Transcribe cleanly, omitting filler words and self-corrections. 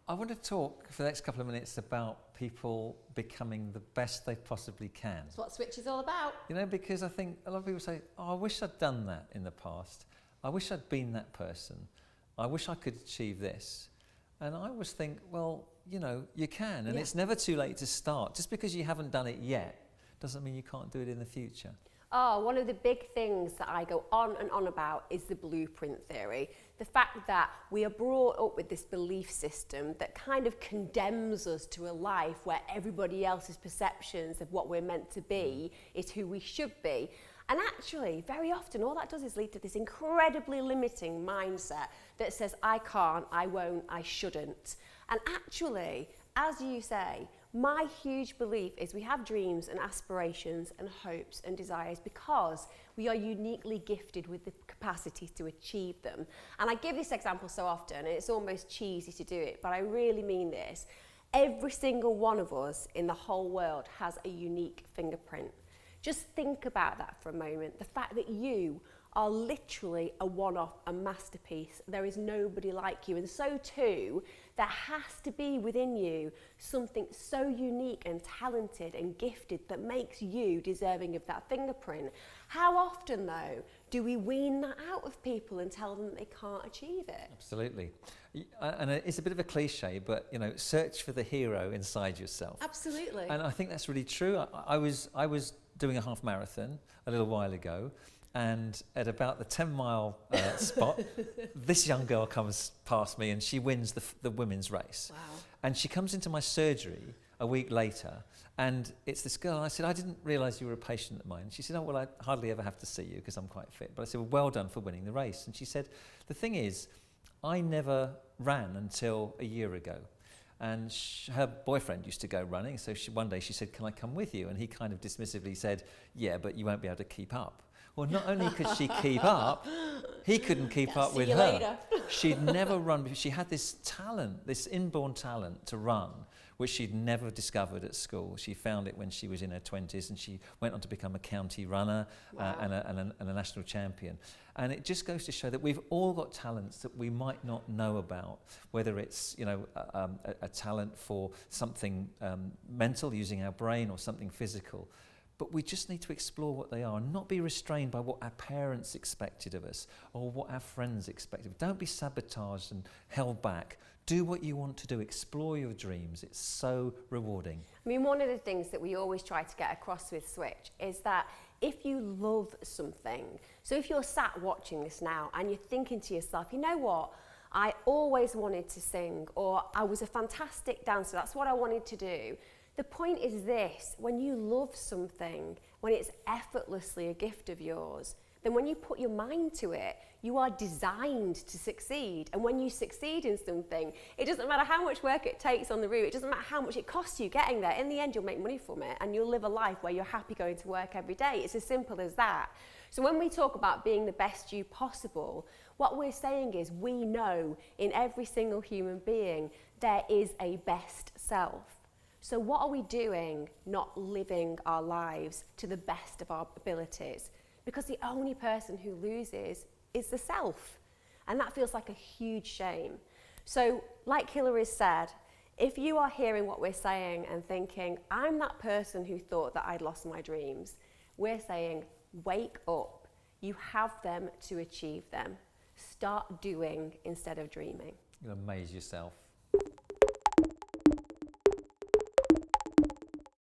I want to talk for the next couple of minutes about people becoming the best they possibly can. That's what Switch is all about. You know, because I think a lot of people say, oh, I wish I'd done that in the past. I wish I'd been that person. I wish I could achieve this. And I always think, well, you know, you can. And it's never too late to start. Just because you haven't done it yet doesn't mean you can't do it in the future. Oh, one of the big things that I go on and on about is the blueprint theory. The fact that we are brought up with this belief system that kind of condemns us to a life where everybody else's perceptions of what we're meant to be is who we should be. And actually, very often, all that does is lead to this incredibly limiting mindset that says, I can't, I won't, I shouldn't. And actually, as you say, my huge belief is we have dreams and aspirations and hopes and desires because we are uniquely gifted with the capacity to achieve them. And I give this example so often, and it's almost cheesy to do it, but I really mean this. Every single one of us in the whole world has a unique fingerprint. Just think about that for a moment. The fact that you are literally a one-off, a masterpiece. There is nobody like you. And so too, there has to be within you something so unique and talented and gifted that makes you deserving of that fingerprint. How often, though, do we wean that out of people and tell them that they can't achieve it? Absolutely. And it's a bit of a cliche, but, you know, search for the hero inside yourself. Absolutely. And I think that's really true. I was doing a half marathon a little while ago, and at about the 10-mile spot, this young girl comes past me and she wins the women's race. Wow. And she comes into my surgery a week later, and it's this girl. And I said, I didn't realise you were a patient of mine. She said, oh, well, I hardly ever have to see you because I'm quite fit. But I said, well done for winning the race. And she said, the thing is, I never ran until a year ago. And her boyfriend used to go running, so one day she said, can I come with you? And he kind of dismissively said, yeah, but you won't be able to keep up. Well, not only could she keep up, he couldn't keep up with her. Later. She'd never run because she had this talent, this inborn talent to run, which she'd never discovered at school. She found it when she was in her 20s, and she went on to become a county runner. Wow. and a national champion. And it just goes to show that we've all got talents that we might not know about, whether it's, you know, a talent for something mental, using our brain, or something physical. But we just need to explore what they are and not be restrained by what our parents expected of us or what our friends expected. Don't be sabotaged and held back. Do what you want to do. Explore your dreams. It's so rewarding. I mean, one of the things that we always try to get across with Switch is that if you love something, so if you're sat watching this now and you're thinking to yourself, you know what, I always wanted to sing, or I was a fantastic dancer, that's what I wanted to do. The point is this: when you love something, when it's effortlessly a gift of yours, then when you put your mind to it, you are designed to succeed. And when you succeed in something, it doesn't matter how much work it takes on the route, it doesn't matter how much it costs you getting there. In the end, you'll make money from it, and you'll live a life where you're happy going to work every day. It's as simple as that. So when we talk about being the best you possible, what we're saying is we know in every single human being there is a best self. So what are we doing not living our lives to the best of our abilities? Because the only person who loses is the self. And that feels like a huge shame. So like Hilary said, if you are hearing what we're saying and thinking, I'm that person who thought that I'd lost my dreams, we're saying, wake up. You have them to achieve them. Start doing instead of dreaming. You'll amaze yourself.